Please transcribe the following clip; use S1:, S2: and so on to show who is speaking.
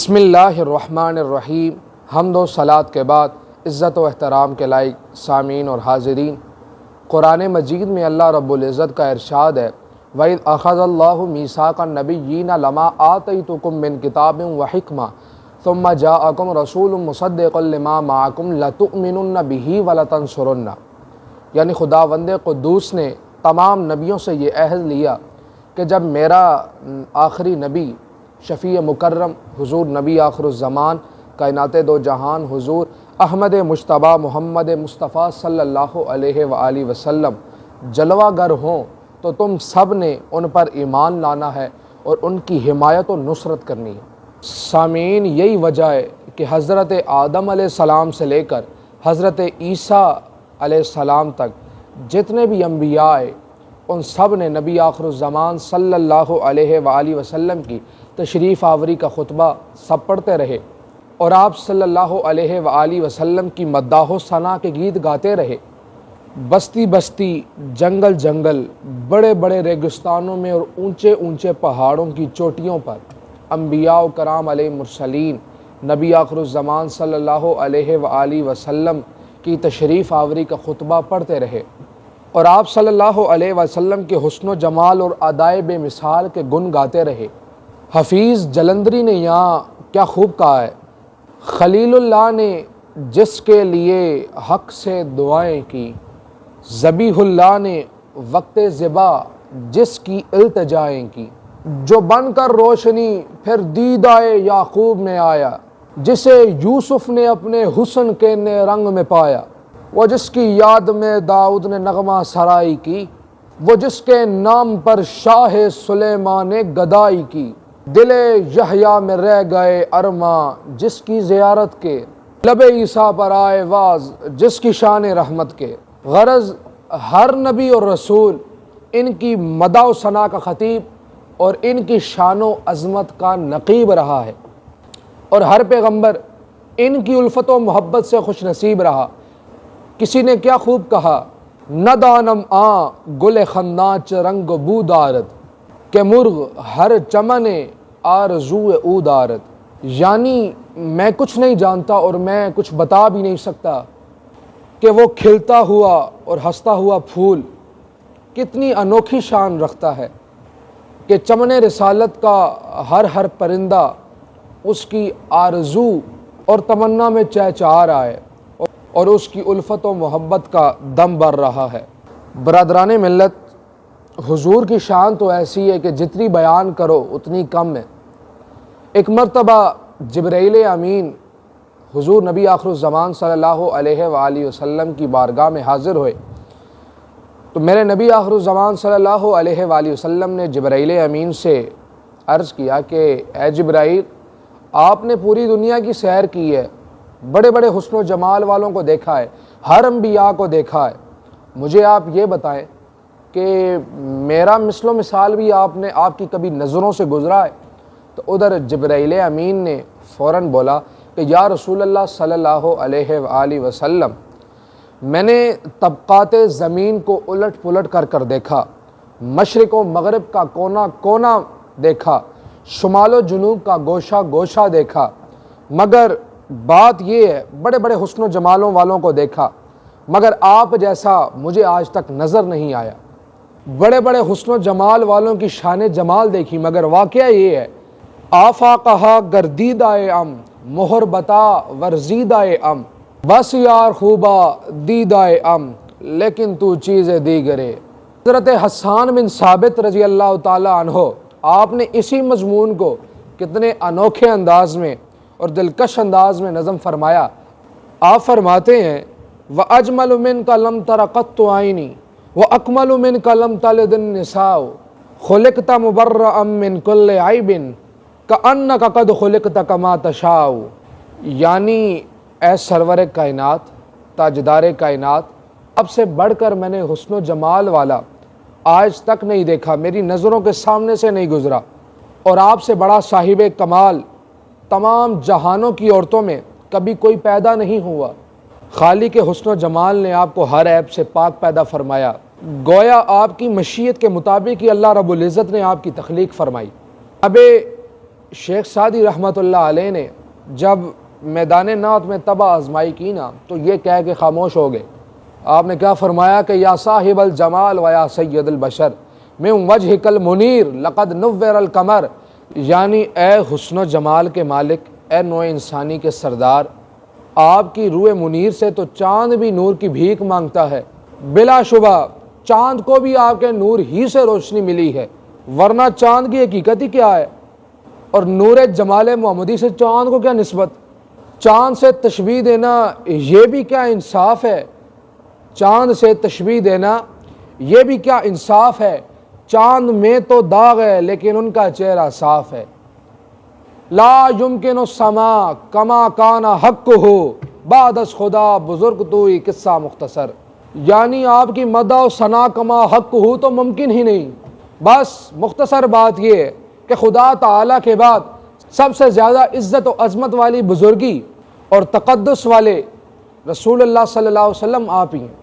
S1: بسم اللہ الرحمن الرحیم۔ حمد و صلات کے بعد عزت و احترام کے لائق سامعین اور حاضرین، قرآن مجید میں اللہ رب العزت کا ارشاد ہے وَإِذْ أَخَذَ اللَّهُ مِيثَاقَ النَّبِيِّينَ لَمَا آتَيْتُكُم مِّن كِتَابٍ وَحِكْمَةٍ ثُمَّ جَاءَكُمْ رَسُولٌ مُصَدِّقٌ لِّمَا مَعَكُمْ لَتُؤْمِنُنَّ بِهِ وَلَتَنصُرُنَّهُ، یعنی خداوند قدوس نے تمام نبیوں سے یہ عہد لیا کہ جب میرا آخری نبی شفیع مکرم حضور نبی آخر الزمان کائنات دو جہان حضور احمد مجتبیٰ محمد مصطفیٰ صلی اللہ علیہ وآلہ وسلم جلوہ گر ہوں تو تم سب نے ان پر ایمان لانا ہے اور ان کی حمایت و نصرت کرنی ہے۔ سامعین، یہی وجہ ہے کہ حضرت آدم علیہ السلام سے لے کر حضرت عیسیٰ علیہ السلام تک جتنے بھی انبیاء آئے ان سب نے نبی آخر الزمان صلی اللہ علیہ وآلہ وسلم کی تشریف آوری کا خطبہ سب پڑھتے رہے اور آپ صلی اللہ علیہ وآلہ وسلم کی مداح و ثنا کے گیت گاتے رہے۔ بستی بستی، جنگل جنگل، بڑے بڑے ریگستانوں میں اور اونچے اونچے پہاڑوں کی چوٹیوں پر انبیاء و کرام علیہ مرسلین نبی آخر الزمان صلی اللہ علیہ وآلہ وسلم کی تشریف آوری کا خطبہ پڑھتے رہے اور آپ صلی اللہ علیہ وسلم کے حسن و جمال اور ادائے بے مثال کے گن گاتے رہے۔ حفیظ جلندری نے یہاں کیا خوب کہا ہے، خلیل اللہ نے جس کے لیے حق سے دعائیں کی، ذبیح اللہ نے وقت ذبح جس کی التجائیں کی، جو بن کر روشنی پھر دیدائے یعقوب میں آیا، جسے یوسف نے اپنے حسن کے رنگ میں پایا، وہ جس کی یاد میں داؤد نے نغمہ سرائی کی، وہ جس کے نام پر شاہ سلیمان نے گدائی کی، دل یحییٰ میں رہ گئے ارماں جس کی زیارت کے، لب عیسیٰ پر آئے واز جس کی شان رحمت کے۔ غرض ہر نبی اور رسول ان کی مدح و ثنا کا خطیب اور ان کی شان و عظمت کا نقیب رہا ہے، اور ہر پیغمبر ان کی الفت و محبت سے خوش نصیب رہا۔ کسی نے کیا خوب کہا، نہ دانم گل خندانچ رنگ بو دارد کہ مرغ ہر چمن آرزو او دارد، یعنی میں کچھ نہیں جانتا اور میں کچھ بتا بھی نہیں سکتا کہ وہ کھلتا ہوا اور ہنستا ہوا پھول کتنی انوکھی شان رکھتا ہے کہ چمن رسالت کا ہر پرندہ اس کی آرزو اور تمنا میں چہچہا رہا ہے اور اس کی الفت و محبت کا دم بھر رہا ہے۔ برادران ملت، حضور کی شان تو ایسی ہے کہ جتنی بیان کرو اتنی کم ہے۔ ایک مرتبہ جبرائیل امین حضور نبی آخر الزمان صلی اللہ علیہ وآلہ وسلم کی بارگاہ میں حاضر ہوئے تو میرے نبی آخر الزمان صلی اللہ علیہ وآلہ وسلم نے جبرائیل امین سے عرض کیا کہ اے جبرائیل، آپ نے پوری دنیا کی سیر کی ہے، بڑے بڑے حسن و جمال والوں کو دیکھا ہے، ہر انبیاء کو دیکھا ہے، مجھے آپ یہ بتائیں کہ میرا مثل و مثال بھی آپ کی کبھی نظروں سے گزرا ہے؟ تو ادھر جبرائیل امین نے فوراً بولا کہ یا رسول اللہ صلی اللہ علیہ وآلہ وسلم، میں نے طبقات زمین کو الٹ پلٹ کر دیکھا، مشرق و مغرب کا کونا کونا دیکھا، شمال و جنوب کا گوشہ گوشہ دیکھا، مگر بات یہ ہے بڑے بڑے حسن و جمالوں والوں کو دیکھا مگر آپ جیسا مجھے آج تک نظر نہیں آیا۔ بڑے بڑے حسن و جمال والوں کی شان جمال دیکھی مگر واقعہ یہ ہے، آفاقہا گردیدائے ام مہر بتا ورزیدائے ام، بس یار خوبا دیدائے ام لیکن تو چیزیں دیگرے۔ حضرت حسان بن ثابت رضی اللہ تعالیٰ عنہ، آپ نے اسی مضمون کو کتنے انوکھے انداز میں اور دلکش انداز میں نظم فرمایا۔ آپ فرماتے ہیں وَأَجْمَلُ مِنْكَ لَمْ تَرَ قَطُّ عَيْنِي وَأَكْمَلُ مِنْكَ لَمْ تَلِدِ النِّسَاءُ خُلِقْتَ مُبَرَّأً مِنْ كُلِّ عَيْبٍ كَأَنَّكَ قَدْ خُلِقْتَ كَمَا تَشَاءُ، یعنی اے سرور کائنات، تاجدار کائنات، اب سے بڑھ کر میں نے حسن و جمال والا آج تک نہیں دیکھا، میری نظروں کے سامنے سے نہیں گزرا، اور آپ سے بڑا صاحب کمال تمام جہانوں کی عورتوں میں کبھی کوئی پیدا نہیں ہوا۔ خالق حسن و جمال نے آپ کو ہر عیب سے پاک پیدا فرمایا، گویا آپ کی مشیت کے مطابق ہی اللہ رب العزت نے آپ کی تخلیق فرمائی۔ اب شیخ سعدی رحمۃ اللہ علیہ نے جب میدان نعت میں تباہ آزمائی کی نا تو یہ کہہ کے خاموش ہو گئے. آپ نے کیا فرمایا کہ یا صاحب الجمال و یا سید البشر من وجہک المنیر لقد نور القمر، یعنی اے حسن و جمال کے مالک، اے نوع انسانی کے سردار، آپ کی روح منیر سے تو چاند بھی نور کی بھیک مانگتا ہے. بلا شبہ چاند کو بھی آپ کے نور ہی سے روشنی ملی ہے، ورنہ چاند کی حقیقت ہی کیا ہے؟ اور نور جمال محمدی سے چاند کو کیا نسبت؟ چاند سے تشبیہ دینا یہ بھی کیا انصاف ہے؟ چاند سے تشبیہ دینا یہ بھی کیا انصاف ہے؟ چاند میں تو داغ ہے لیکن ان کا چہرہ صاف ہے. لا یمکن السما کما کان حق ہو بعد از خدا بزرگ تو ہی قصہ مختصر، یعنی آپ کی مدح و ثنا کما حق ہو تو ممکن ہی نہیں. بس مختصر بات یہ ہے کہ خدا تعالیٰ کے بعد سب سے زیادہ عزت و عظمت والی بزرگی اور تقدس والے رسول اللہ صلی اللہ علیہ وسلم آپ ہی ہیں.